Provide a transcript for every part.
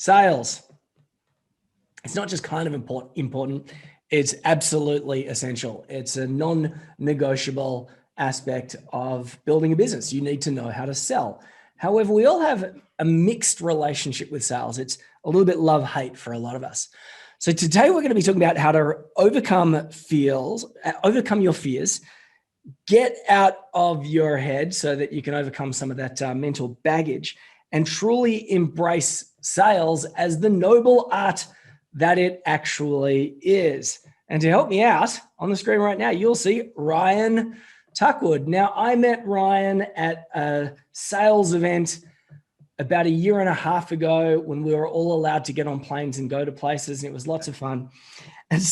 Sales. It's not just kind of important. It's absolutely essential. It's a non-negotiable aspect of building a business. You need to know how to sell. However, we all have a mixed relationship with sales. It's a little bit love-hate for a lot of us. So today we're going to be talking about how to overcome your fears, get out of your head so that you can overcome some of that mental baggage and truly embrace sales as the noble art that it actually is. And to help me out on the screen right now, you'll see Ryan Tuckwood. Now, I met Ryan at a sales event about 1.5 years ago when we were all allowed to get on planes and go to places, and it was lots of fun. And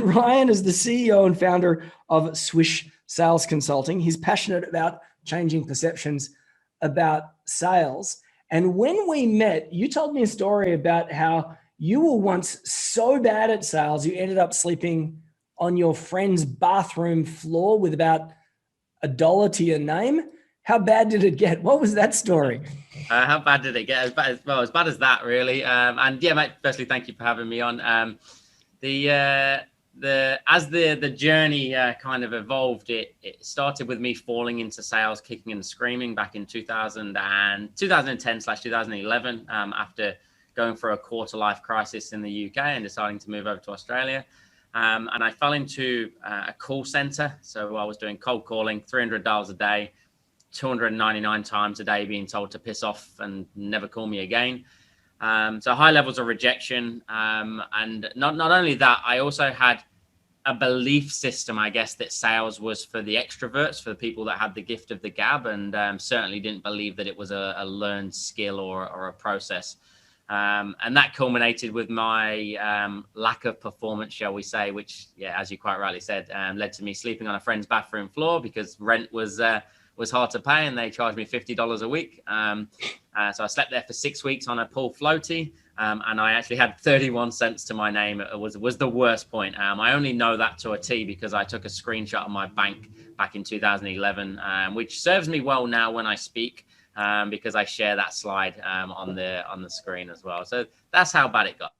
Ryan is the CEO and founder of Swish Sales Consulting. He's passionate about changing perceptions about sales. And when we met, you told me a story about how you were once so bad at sales, you ended up sleeping on your friend's bathroom floor with about $1 to your name. How bad did it get? What was that story? How bad did it get? As bad as that, really. And yeah, mate, firstly, thank you for having me on. As the journey kind of evolved, it started with me falling into sales, kicking and screaming back in 2010/2011 after going for a quarter life crisis in the UK and deciding to move over to Australia. And I fell into a call center. So I was doing cold calling, $300 a day, 299 times a day being told to piss off and never call me again. So high levels of rejection. And not only that, I also had a belief system, I guess, that sales was for the extroverts, for the people that had the gift of the gab, and certainly didn't believe that it was a learned skill or a process. And that culminated with my lack of performance, shall we say, which, yeah, as you quite rightly said, led to me sleeping on a friend's bathroom floor because rent was hard to pay and they charged me $50 a week. So I slept there for 6 weeks on a pool floaty, and I actually had 31 cents to my name. It was the worst point. I only know that to a T because I took a screenshot of my bank back in 2011, which serves me well now when I speak, because I share that slide on the screen as well. So that's how bad it got.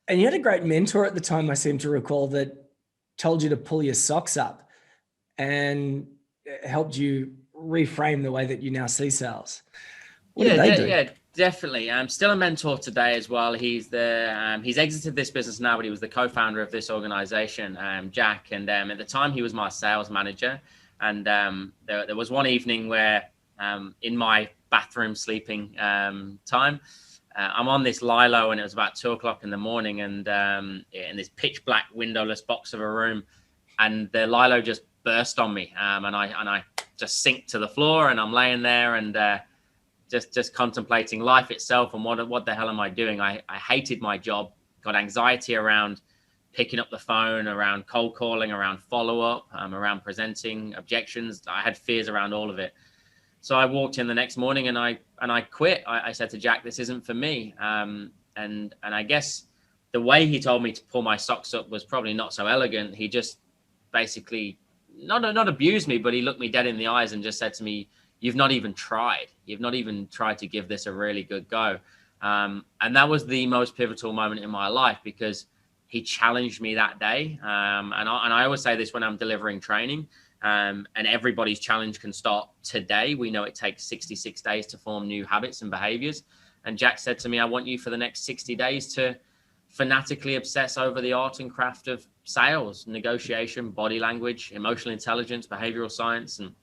And you had a great mentor at the time, I seem to recall, that told you to pull your socks up and helped you reframe the way that you now see sales. What did they do? Yeah, definitely. I'm still a mentor today as well. He's exited this business now, but he was the co-founder of this organization, Jack. And at the time, he was my sales manager. And there was one evening where in my bathroom sleeping time, I'm on this Lilo, and it was about 2:00 in the morning, and in this pitch black windowless box of a room, and the Lilo just burst on me, and I just sink to the floor, and I'm laying there and just contemplating life itself and what the hell am I doing? I hated my job, got anxiety around picking up the phone, around cold calling, around follow-up, around presenting objections. I had fears around all of it. So I walked in the next morning and I quit. I said to Jack, this isn't for me. And I guess the way he told me to pull my socks up was probably not so elegant. He just basically not abused me, but he looked me dead in the eyes and just said to me, you've not even tried. You've not even tried to give this a really good go. And that was the most pivotal moment in my life because he challenged me that day. And I always say this when I'm delivering training. And everybody's challenge can start today. We know it takes 66 days to form new habits and behaviors. And Jack said to me, I want you for the next 60 days to fanatically obsess over the art and craft of sales, negotiation, body language, emotional intelligence, behavioral science, and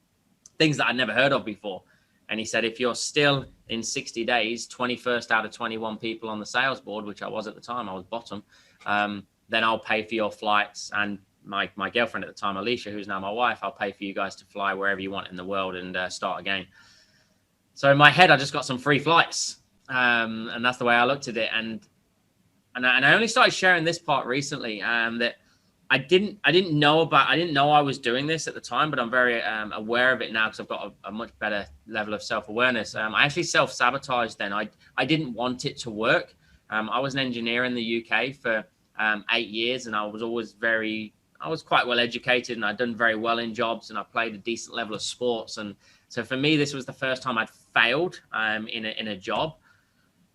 things that I'd never heard of before. And he said, if you're still in 60 days, 21st out of 21 people on the sales board, which I was at the time, I was bottom, then I'll pay for your flights, and my girlfriend at the time, Alicia, who's now my wife, I'll pay for you guys to fly wherever you want in the world and start again. So in my head, I just got some free flights. And that's the way I looked at it. And I only started sharing this part recently, that I didn't know I was doing this at the time, but I'm very aware of it now because I've got a much better level of self-awareness. I actually self-sabotaged then. I didn't want it to work. I was an engineer in the UK for 8 years, and I was quite well educated, and I'd done very well in jobs, and I played a decent level of sports. And so for me, this was the first time I'd failed in a job.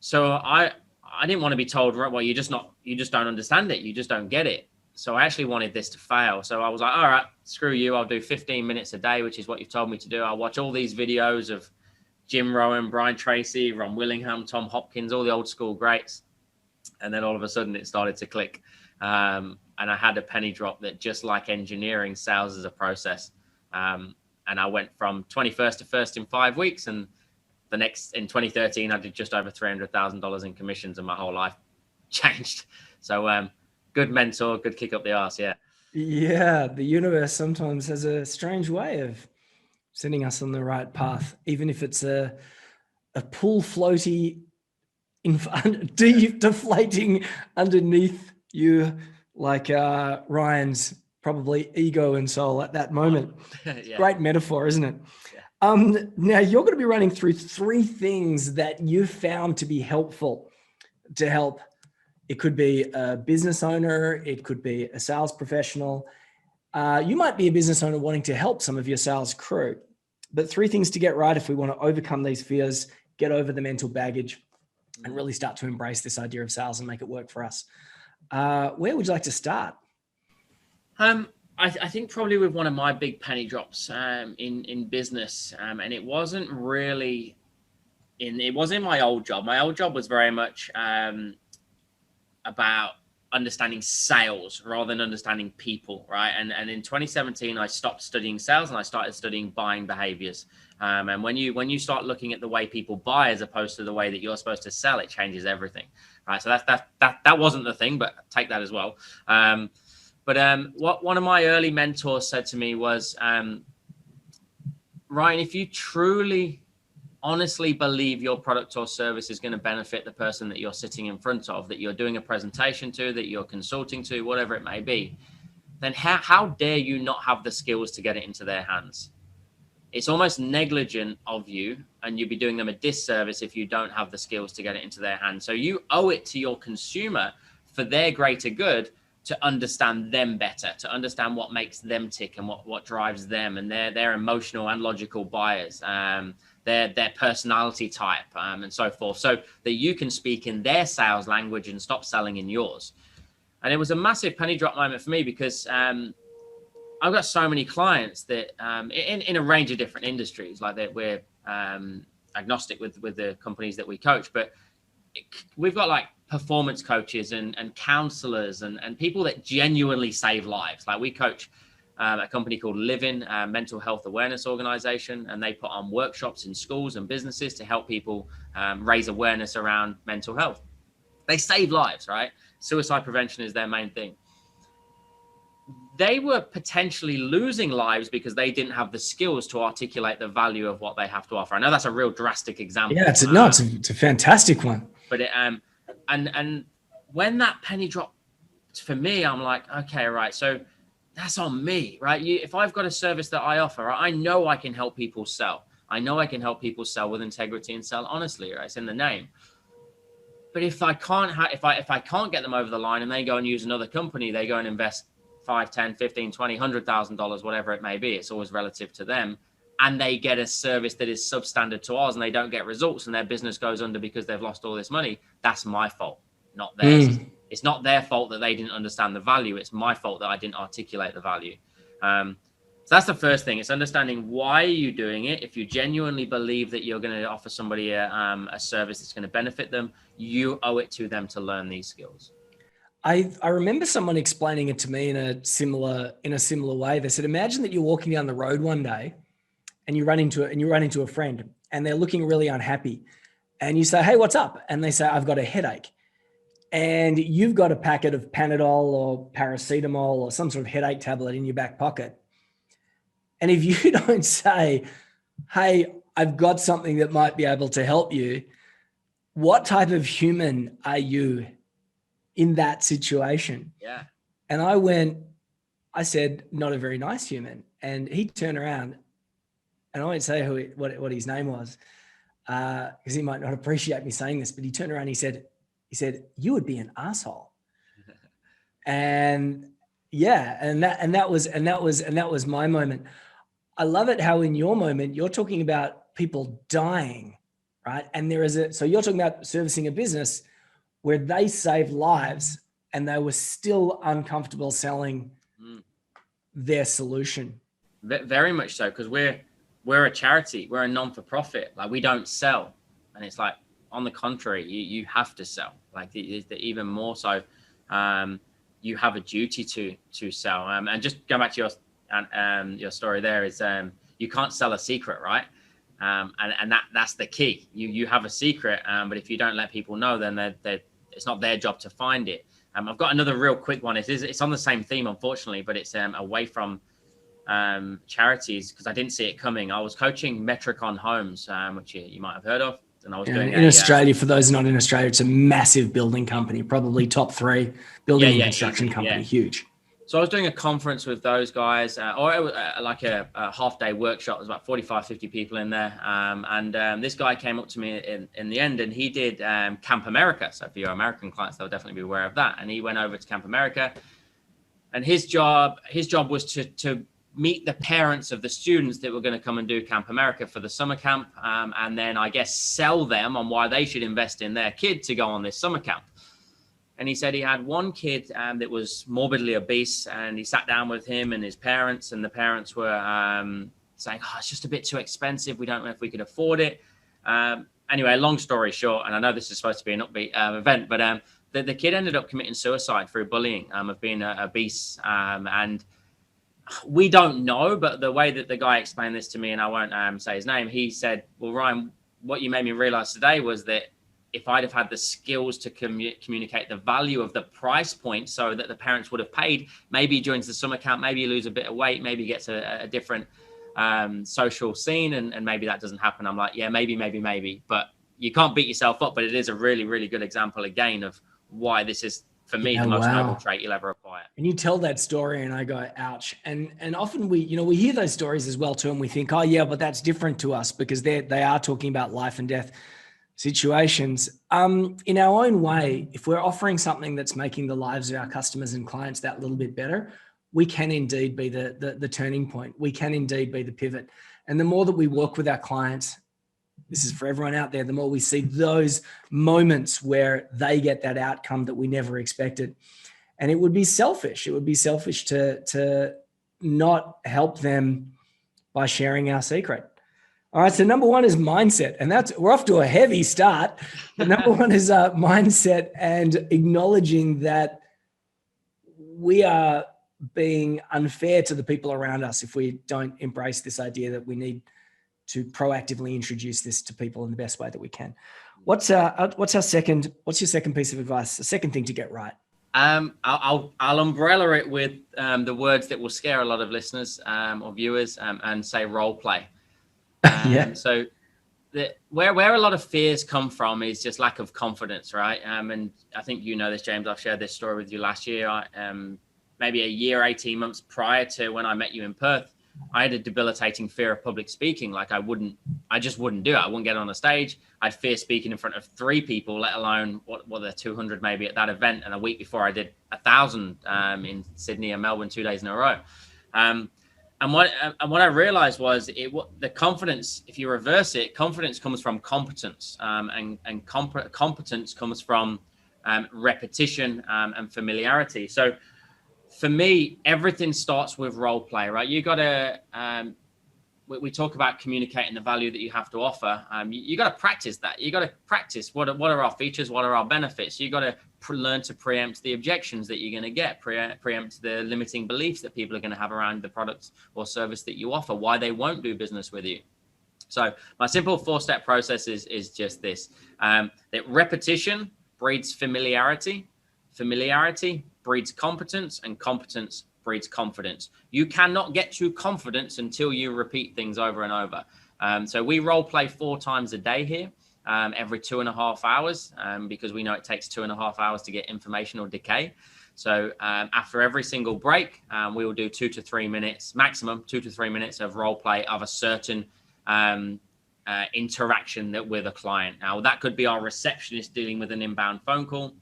So I I didn't want to be told, right, well, you just don't understand it. You just don't get it. So I actually wanted this to fail. So I was like, all right, screw you. I'll do 15 minutes a day, which is what you've told me to do. I'll watch all these videos of Jim Rohn, Brian Tracy, Ron Willingham, Tom Hopkins, all the old school greats. And then all of a sudden it started to click. And I had a penny drop that, just like engineering, sales is a process. And I went from 21st to first in 5 weeks. And in 2013, I did just over $300,000 in commissions, and my whole life changed. So good mentor, good kick up the arse. Yeah. Yeah. The universe sometimes has a strange way of sending us on the right path, even if it's a pool floaty, deflating underneath you, like Ryan's probably ego and soul at that moment. Yeah. Great metaphor, isn't it? Yeah. Now you're going to be running through 3 things that you've found to be helpful to help. It could be a business owner. It could be a sales professional. You might be a business owner wanting to help some of your sales crew, but 3 things to get right if we want to overcome these fears, get over the mental baggage, and really start to embrace this idea of sales and make it work for us. Where would you like to start? I think probably with one of my big penny drops in business, and it wasn't really it wasn't my old job. My old job was very much about understanding sales rather than understanding people, right? And in 2017, I stopped studying sales and I started studying buying behaviors. And when you start looking at the way people buy as opposed to the way that you're supposed to sell, it changes everything, right? So that wasn't the thing, but take that as well. What one of my early mentors said to me was, Ryan, if you truly, honestly believe your product or service is going to benefit the person that you're sitting in front of, that you're doing a presentation to, that you're consulting to, whatever it may be, then how dare you not have the skills to get it into their hands? It's almost negligent of you, and you'd be doing them a disservice if you don't have the skills to get it into their hands. So you owe it to your consumer, for their greater good, to understand them better, to understand what makes them tick and what drives them, and their emotional and logical buyers, their personality type, and so forth, so that you can speak in their sales language and stop selling in yours. And it was a massive penny drop moment for me, because I've got so many clients that in a range of different industries, like that we're agnostic with the companies that we coach, but we've got like performance coaches and counselors and people that genuinely save lives. Like we coach a company called Living, a mental health awareness organization, and they put on workshops in schools and businesses to help people raise awareness around mental health. They save lives, right? Suicide prevention is their main thing. They were potentially losing lives because they didn't have the skills to articulate the value of what they have to offer. I know that's a real drastic example. Yeah, it's a fantastic one. But and when that penny dropped for me, I'm like, okay, right. So that's on me, right? If I've got a service that I offer, I know I can help people sell. I know I can help people sell with integrity and sell honestly, right? It's in the name. But if I can't if I can't get them over the line and they go and use another company, they go and invest $5, $10, $15, $20, $100,000, whatever it may be. It's always relative to them. And they get a service that is substandard to ours and they don't get results and their business goes under because they've lost all this money. That's my fault, not theirs. It's not their fault that they didn't understand the value. It's my fault that I didn't articulate the value. So that's the first thing. It's understanding why are you doing it. If you genuinely believe that you're going to offer somebody a service that's going to benefit them, you owe it to them to learn these skills. I remember someone explaining it to me in a similar way. They said, imagine that you're walking down the road one day and you run into a friend and they're looking really unhappy. And you say, hey, what's up? And they say, I've got a headache. And you've got a packet of Panadol or paracetamol or some sort of headache tablet in your back pocket. And if you don't say, hey, I've got something that might be able to help you, what type of human are you in that situation? Yeah. And I said, not a very nice human. And he turned around, and I won't say what his name was, because he might not appreciate me saying this, but he turned around and he said, you would be an asshole. And yeah, and that was my moment. I love it how in your moment, you're talking about people dying, right? And so you're talking about servicing a business where they saved lives and they were still uncomfortable selling their solution. Very much so, because we're a charity, we're a non-for-profit. Like, we don't sell, and it's like, on the contrary, you have to sell. Like, even more so, you have a duty to sell. And just going back to your story there is, you can't sell a secret, right? And that's the key. You have a secret, but if you don't let people know, then it's not their job to find it. I've got another real quick one. It's on the same theme, unfortunately, but it's away from charities, because I didn't see it coming. I was coaching Metricon Homes, which you might have heard of. And I was doing in Australia, for those not in Australia, it's a massive building company, probably top 3 building and construction company, huge. So I was doing a conference with those guys, or it was like a half-day workshop. There was about 45, 50 people in there. And this guy came up to me in the end, and he did Camp America. So for your American clients, they'll definitely be aware of that. And he went over to Camp America, and his job was to meet the parents of the students that were going to come and do Camp America for the summer camp, and then I guess sell them on why they should invest in their kid to go on this summer camp. And he said he had one kid that was morbidly obese, and he sat down with him and his parents, and the parents were saying, "Oh, it's just a bit too expensive. We don't know if we could afford it." Anyway, long story short, and I know this is supposed to be an upbeat event, but the kid ended up committing suicide through bullying of being obese, and we don't know, but the way that the guy explained this to me, and I won't say his name, he said, "Well, Ryan, what you made me realize today was that if I'd have had the skills to communicate the value of the price point so that the parents would have paid, maybe he joins the summer camp, maybe you lose a bit of weight, maybe he gets a different social scene, and maybe that doesn't happen." I'm like, yeah, maybe. But you can't beat yourself up, but it is a really, really good example again of why this is, for me, the most noble trait you'll ever acquire. And you tell that story and I go, ouch. And often we hear those stories as well too, and we think, oh yeah, but that's different to us because they are talking about life and death situations. In our own way, if we're offering something that's making the lives of our customers and clients that little bit better, we can indeed be the turning point. We can indeed be the pivot. And the more that we work with our clients, this is for everyone out there, the more we see those moments where they get that outcome that we never expected. And it would be selfish. It would be selfish to not help them by sharing our secret. All right. So number 1 is mindset. And we're off to a heavy start. But number 1 is mindset, and acknowledging that we are being unfair to the people around us if we don't embrace this idea that we need to proactively introduce this to people in the best way that we can. What's your second piece of advice? The second thing to get right? I'll umbrella it with the words that will scare a lot of listeners or viewers, and say role play. Yeah. So where a lot of fears come from is just lack of confidence, right? And I think you know this, James. I've shared this story with you last year. Maybe a year, 18 months prior to when I met you in Perth, I had a debilitating fear of public speaking. Like I just wouldn't do it. I wouldn't get on a stage. I'd fear speaking in front of 3 people, let alone what the 200 maybe at that event. And a week before I did 1,000 in Sydney and Melbourne 2 days in a row. And what I realized was the confidence, if you reverse it, confidence comes from competence, and competence comes from repetition and familiarity. So for me, everything starts with role play, right? You got to, we talk about communicating the value that you have to offer. You got to practice that. You got to practice what are our features, what are our benefits. You got to learn to preempt the objections that you're going to get, preempt the limiting beliefs that people are going to have around the product or service that you offer, why they won't do business with you. So my simple 4-step process is just this: that repetition breeds familiarity, familiarity breeds competence, and competence breeds confidence. You cannot get to confidence until you repeat things over and over. So we role play 4 times a day here, every 2.5 hours, because we know it takes 2.5 hours to get information or decay. So after every single break, we will do 2 to 3 minutes, maximum 2 to 3 minutes of role play of a certain interaction with a client. Now, that could be our receptionist dealing with an inbound phone call.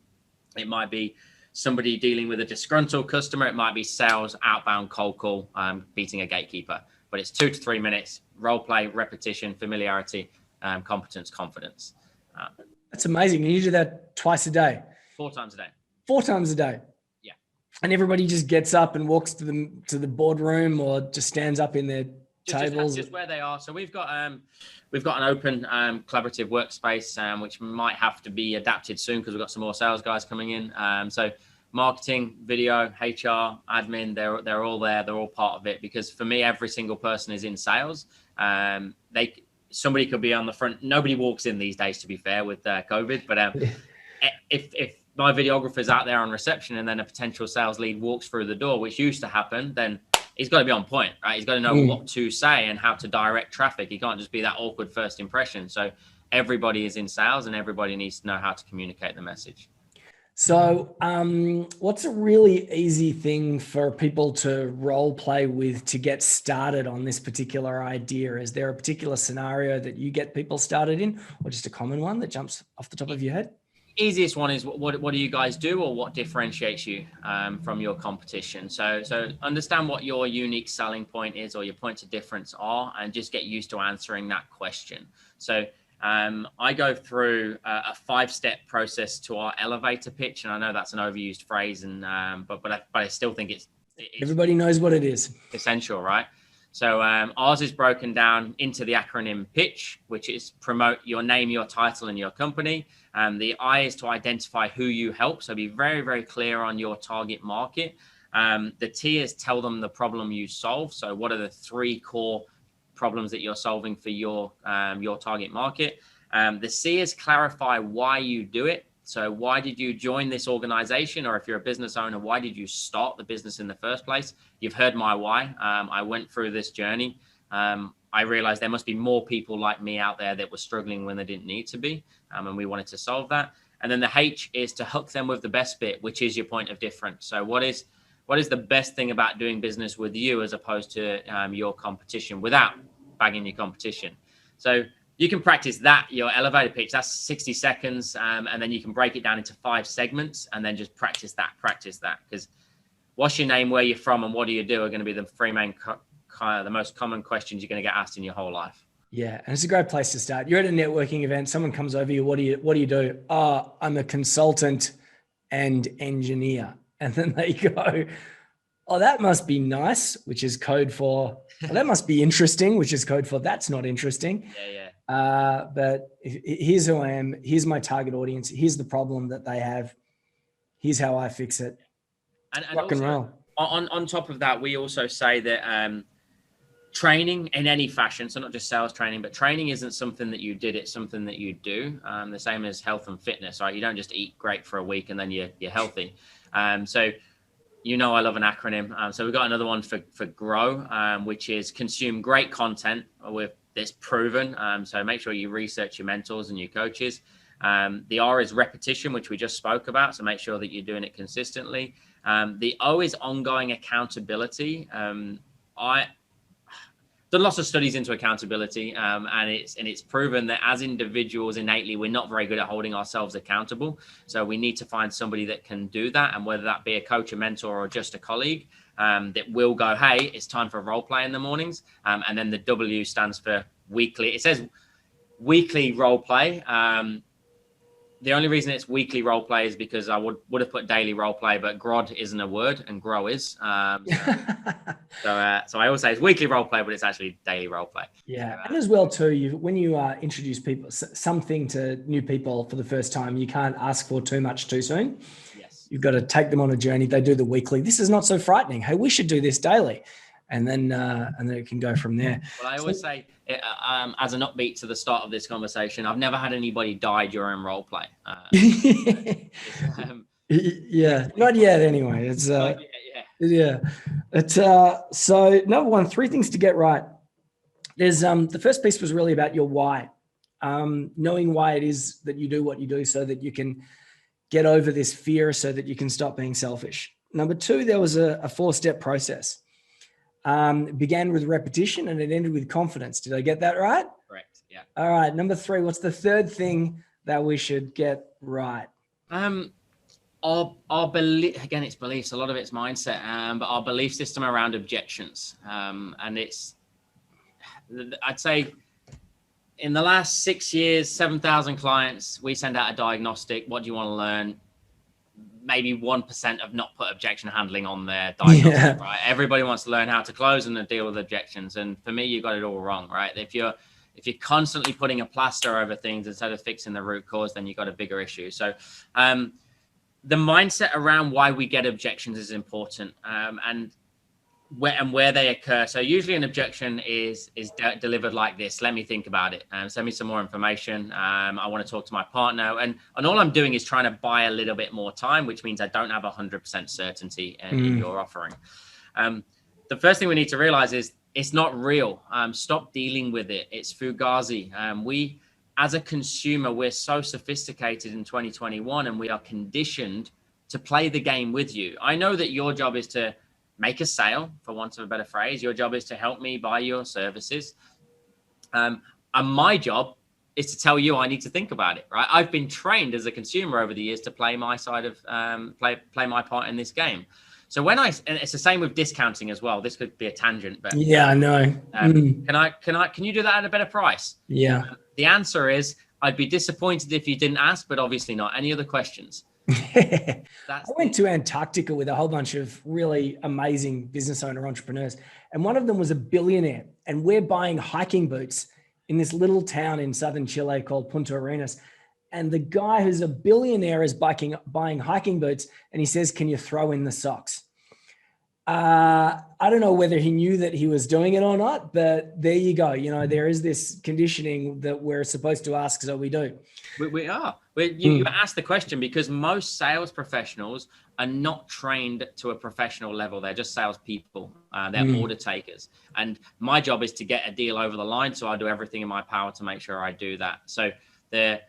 It might be somebody dealing with a disgruntled customer. It might be sales, outbound cold call, beating a gatekeeper. But it's 2 to 3 minutes, role play, repetition, familiarity, competence, confidence. That's amazing. And you do that twice a day? 4 times a day. 4 times a day? Yeah. And everybody just gets up and walks to the boardroom, or just stands up in their tables? Just where they are. So we've got an open collaborative workspace, which might have to be adapted soon because we've got some more sales guys coming in. So marketing, video, HR, admin, they're all there. They're all part of it, because for me, every single person is in sales. Somebody could be on the front. Nobody walks in these days, to be fair, with COVID. But if my videographer's out there on reception and then a potential sales lead walks through the door, which used to happen, then he's got to be on point, right? He's got to know what to say and how to direct traffic. He can't just be that awkward first impression. So everybody is in sales and everybody needs to know how to communicate the message. So what's a really easy thing for people to role play with to get started on this particular idea? Is there a particular scenario that you get people started in, or just a common one that jumps off the top of your head? Easiest one is what do you guys do, or what differentiates you from your competition? So understand what your unique selling point is, or your points of difference are, and just get used to answering that question. So I go through a 5-step process to our elevator pitch, and I know that's an overused phrase, and but I still think it's everybody knows what it is. Essential, right? So ours is broken down into the acronym PITCH, which is promote your name, your title, and your company. The I is to identify who you help. So be very, very clear on your target market. The T is tell them the problem you solve. So what are the 3 core problems that you're solving for your target market? The C is clarify why you do it. So why did you join this organization? Or if you're a business owner, why did you start the business in the first place? You've heard my why. I went through this journey. I realized there must be more people like me out there that were struggling when they didn't need to be. And we wanted to solve that. And then the H is to hook them with the best bit, which is your point of difference. So what is the best thing about doing business with you as opposed to your competition, without bagging your competition? So you can practice that, your elevator pitch, that's 60 seconds. And then you can break it down into 5 segments and then just practice that. Because what's your name, where you're from, and what do you do are going to be the 3 main, the most common questions you're going to get asked in your whole life. Yeah. And it's a great place to start. You're at a networking event, someone comes over you. What do you do? Oh, I'm a consultant and engineer. And then they go, oh, that must be nice, which is code for, well, that must be interesting, which is code for that's not interesting. Yeah. But here's who I am. Here's my target audience. Here's the problem that they have. Here's how I fix it. And rock and roll. On top of that, we also say that training in any fashion, so not just sales training, but training isn't something that you did, it's something that you do. The same as health and fitness, right? You don't just eat great for a week and then you're healthy. So I love an acronym. So we've got another one for GROW, which is consume great content with this proven. So make sure you research your mentors and your coaches. The R is repetition, which we just spoke about. So make sure that you're doing it consistently. The O is ongoing accountability. I've done lots of studies into accountability, and it's proven that as individuals, innately, we're not very good at holding ourselves accountable. So we need to find somebody that can do that, and whether that be a coach, a mentor, or just a colleague that will go, hey, it's time for role play in the mornings. And then the W stands for weekly. It says weekly role play. The only reason it's weekly role play is because I would have put daily role play, but GROD isn't a word and GROW is. So I always say it's weekly role play, but it's actually daily role play. Yeah. And as well too, when you introduce people, something to new people for the first time, you can't ask for too much too soon. Yes. You've got to take them on a journey. They do the weekly. This is not so frightening. Hey, we should do this daily. And then it can go from there. Well, I always say, as an upbeat to the start of this conversation, I've never had anybody die during role play. Yeah, not yet. Anyway, it's yeah. It's so number 1, 3 things to get right. There's the first piece was really about your why, knowing why it is that you do what you do, so that you can get over this fear, so that you can stop being selfish. Number 2, there was a 4-step process. Began with repetition and it ended with confidence. Did I get that right? Correct. Yeah. All right. Number 3, what's the third thing that we should get right? Our belief, again, it's beliefs. A lot of it's mindset, but our belief system around objections. And I'd say in the last 6 years, 7,000 clients, we send out a diagnostic. What do you want to learn? Maybe 1% have not put objection handling on their diagnostic, right? Everybody wants to learn how to close and deal with objections. And for me, you got it all wrong, right? If you're constantly putting a plaster over things instead of fixing the root cause, then you got a bigger issue. So the mindset around why we get objections is important, and where they occur. So usually an objection is delivered like this: let me think about it, send me some more information. I want to talk to my partner, and all I'm doing is trying to buy a little bit more time, which means I don't have 100% certainty in your offering. The first thing we need to realize is it's not real. Stop dealing with it. It's fugazi. We, as a consumer, we're so sophisticated in 2021, and we are conditioned to play the game with you. I know that your job is to make a sale, for want of a better phrase. Your job is to help me buy your services. And my job is to tell you I need to think about it, right? I've been trained as a consumer over the years to play my side of, play my part in this game. So and it's the same with discounting as well. This could be a tangent, but yeah, I know. Can you do that at a better price? Yeah. The answer is I'd be disappointed if you didn't ask, but obviously not. Any other questions? I went to Antarctica with a whole bunch of really amazing business owner entrepreneurs, and one of them was a billionaire, and we're buying hiking boots in this little town in southern Chile called Punta Arenas. And the guy who's a billionaire is buying hiking boots, and he says, "Can you throw in the socks?" I don't know whether he knew that he was doing it or not, but there you go. You know, there is this conditioning that we're supposed to ask, so we do. We are. You asked the question because most sales professionals are not trained to a professional level. They're just salespeople. They're order takers. And my job is to get a deal over the line. So I do everything in my power to make sure I do that. So the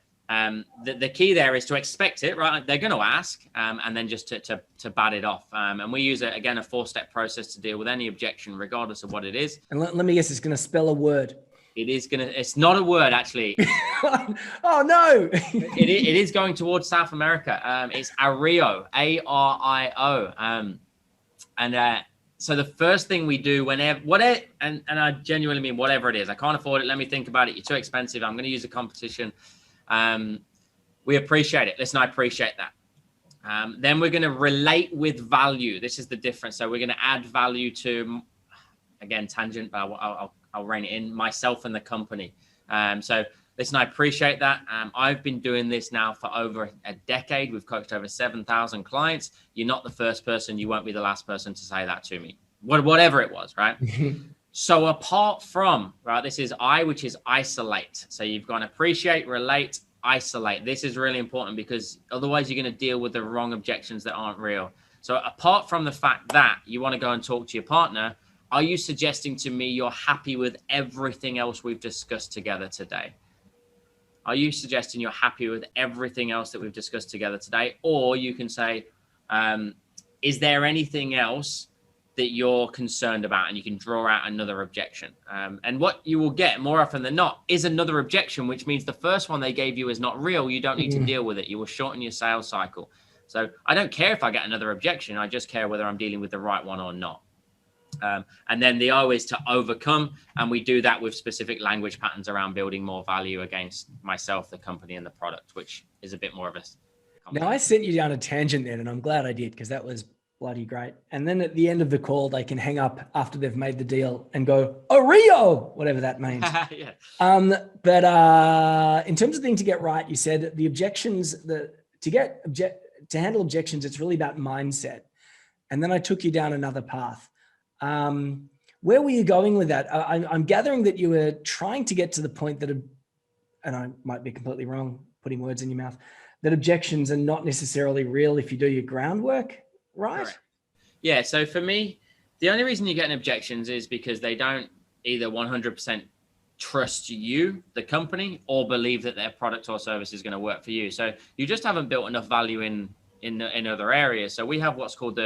key there is to expect it, right? They're going to ask, and then just to bat it off. And we use, a 4-step process to deal with any objection, regardless of what it is. And let me guess, it's going to spell a word. It's not a word, actually. Oh, no. it is going towards South America. It's Ario, A-R-I-O. So the first thing we do whatever, and I genuinely mean whatever it is, I can't afford it. Let me think about it. You're too expensive. I'm going to use a competition. We appreciate it. Listen, I appreciate that. Then we're going to relate with value. This is the difference. So we're going to add value to, again, tangent, but I'll rein it in, myself and the company. So listen, I appreciate that. I've been doing this now for over a decade. We've coached over 7,000 clients. You're not the first person. You won't be the last person to say that to me. Whatever it was, right? So apart from, right, this is I, which is isolate. So you've got to appreciate, relate, isolate. This is really important because otherwise you're going to deal with the wrong objections that aren't real. So apart from the fact that you want to go and talk to your partner, are you suggesting to me you're happy with everything else we've discussed together today? Are you suggesting you're happy with everything else that we've discussed together today? Or you can say, is there anything else that you're concerned about? And you can draw out another objection. And what you will get more often than not is another objection, which means the first one they gave you is not real. You don't need to deal with it. You will shorten your sales cycle. So I don't care if I get another objection. I just care whether I'm dealing with the right one or not. And then the O is to overcome. And we do that with specific language patterns around building more value against myself, the company, and the product, which is a bit more of a... Now, I sent you down a tangent then, and I'm glad I did, because that was bloody great. And then at the end of the call, they can hang up after they've made the deal and go, "Oh, Rio," whatever that means. Yeah. But in terms of the thing to get right, you said the objections, to handle objections, it's really about mindset. And then I took you down another path. Where were you going with that? I'm gathering that you were trying to get to the point that, and I might be completely wrong, putting words in your mouth, that objections are not necessarily real if you do your groundwork, right? Correct. Yeah. So for me, the only reason you get objections is because they don't either 100% trust you, the company, or believe that their product or service is going to work for you. So you just haven't built enough value in other areas. So we have what's called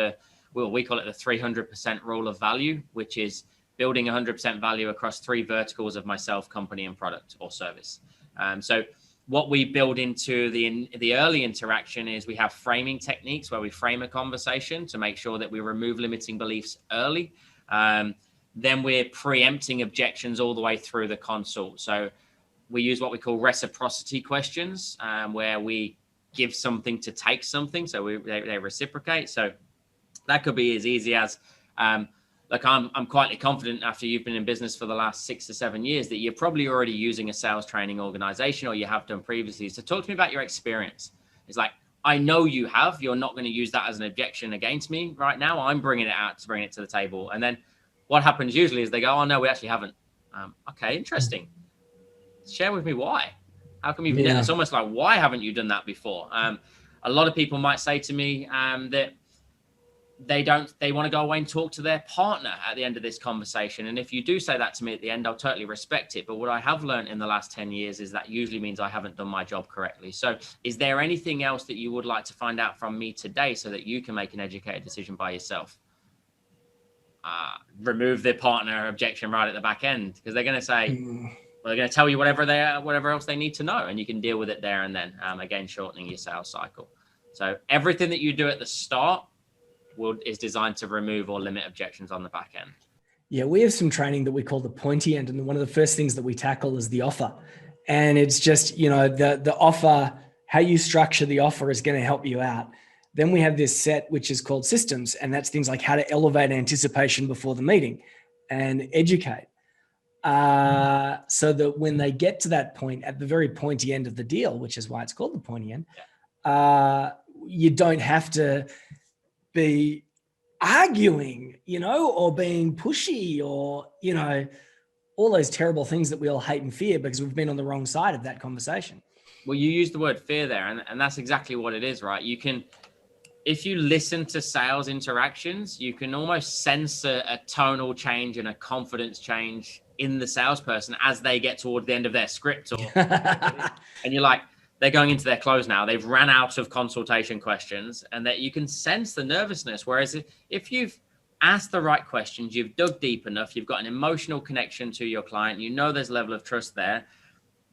we call it the 300% rule of value, which is building 100% value across 3 verticals of myself, company, and product or service. So what we build into the early interaction is we have framing techniques where we frame a conversation to make sure that we remove limiting beliefs early. Then we're preempting objections all the way through the consult. So we use what we call reciprocity questions, where we give something to take something. So they reciprocate. So that could be as easy as, like I'm quietly confident after you've been in business for the last 6 to 7 years that you're probably already using a sales training organization, or you have done previously. So talk to me about your experience. It's like, I know you have, you're not going to use that as an objection against me right now. I'm bringing it out to bring it to the table. And then what happens usually is they go, oh no, we actually haven't. Okay, interesting. Share with me why. How come you've done it? It's almost like, why haven't you done that before? A lot of people might say to me that they want to go away and talk to their partner at the end of this conversation. And if you do say that to me at the end, I'll totally respect it. But what I have learned in the last 10 years is that usually means I haven't done my job correctly. So is there anything else that you would like to find out from me today so that you can make an educated decision by yourself? Remove the partner objection right at the back end, because they're going to say, well, they're going to tell you whatever else they need to know, and you can deal with it there and then, again, shortening your sales cycle. So everything that you do at the start is designed to remove or limit objections on the back end. Yeah, we have some training that we call the pointy end. And one of the first things that we tackle is the offer. And it's just, the offer, how you structure the offer is going to help you out. Then we have this set, which is called systems. And that's things like how to elevate anticipation before the meeting and educate. So that when they get to that point, at the very pointy end of the deal, which is why it's called the pointy end, you don't have to be arguing, or being pushy, or, all those terrible things that we all hate and fear because we've been on the wrong side of that conversation. Well, you used the word fear there, and that's exactly what it is, right? You can, if you listen to sales interactions, you can almost sense a tonal change and a confidence change in the salesperson as they get toward the end of their script, and you're like, they're going into their close now. They've ran out of consultation questions, and that you can sense the nervousness. Whereas if you've asked the right questions, you've dug deep enough, you've got an emotional connection to your client, there's a level of trust there.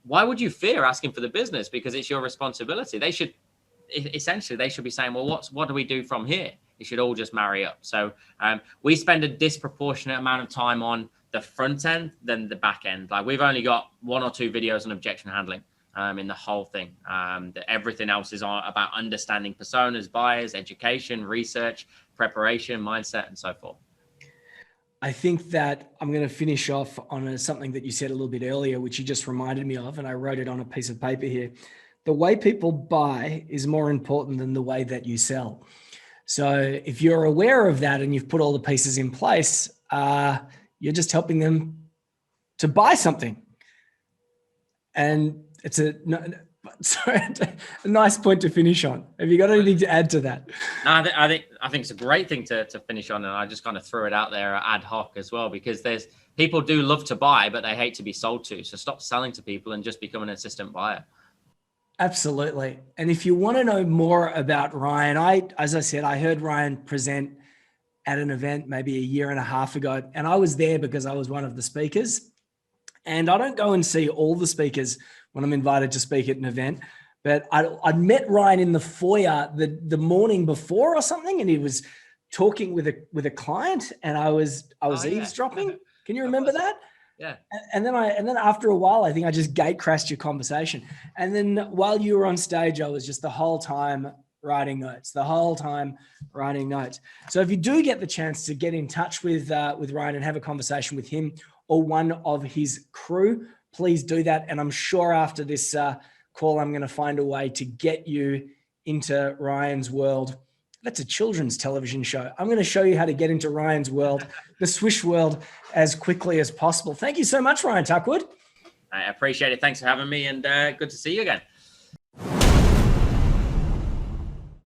Why would you fear asking for the business? Because it's your responsibility. They should be saying, well, what do we do from here? It should all just marry up. So we spend a disproportionate amount of time on the front end than the back end. Like, we've only got 1 or 2 videos on objection handling in the whole thing. Everything else is about understanding personas, buyers, education, research, preparation, mindset, and so forth. I think that I'm going to finish off on something that you said a little bit earlier, which you just reminded me of, and I wrote it on a piece of paper here. The way people buy is more important than the way that you sell. So if you're aware of that and you've put all the pieces in place, you're just helping them to buy something. And it's a nice point to finish on. Have you got anything to add to that? No, I think it's a great thing to finish on, and I just kind of threw it out there ad hoc as well, because people do love to buy, but they hate to be sold to. So stop selling to people and just become an assistant buyer. Absolutely. And if you want to know more about Ryan, as I said, I heard Ryan present at an event maybe a year and a half ago, and I was there because I was one of the speakers. And I don't go and see all the speakers when I'm invited to speak at an event, but I'd met Ryan in the foyer the morning before or something, and he was talking with a client, and I was eavesdropping. Can you remember that? Yeah. And then after a while, I think I just gate crashed your conversation. And then while you were on stage, I was just the whole time writing notes. So if you do get the chance to get in touch with Ryan and have a conversation with him or one of his crew, please do that. And I'm sure after this call, I'm going to find a way to get you into Ryan's world. That's a children's television show. I'm going to show you how to get into Ryan's world, the Swish world, as quickly as possible. Thank you so much, Ryan Tuckwood. I appreciate it. Thanks for having me, and good to see you again.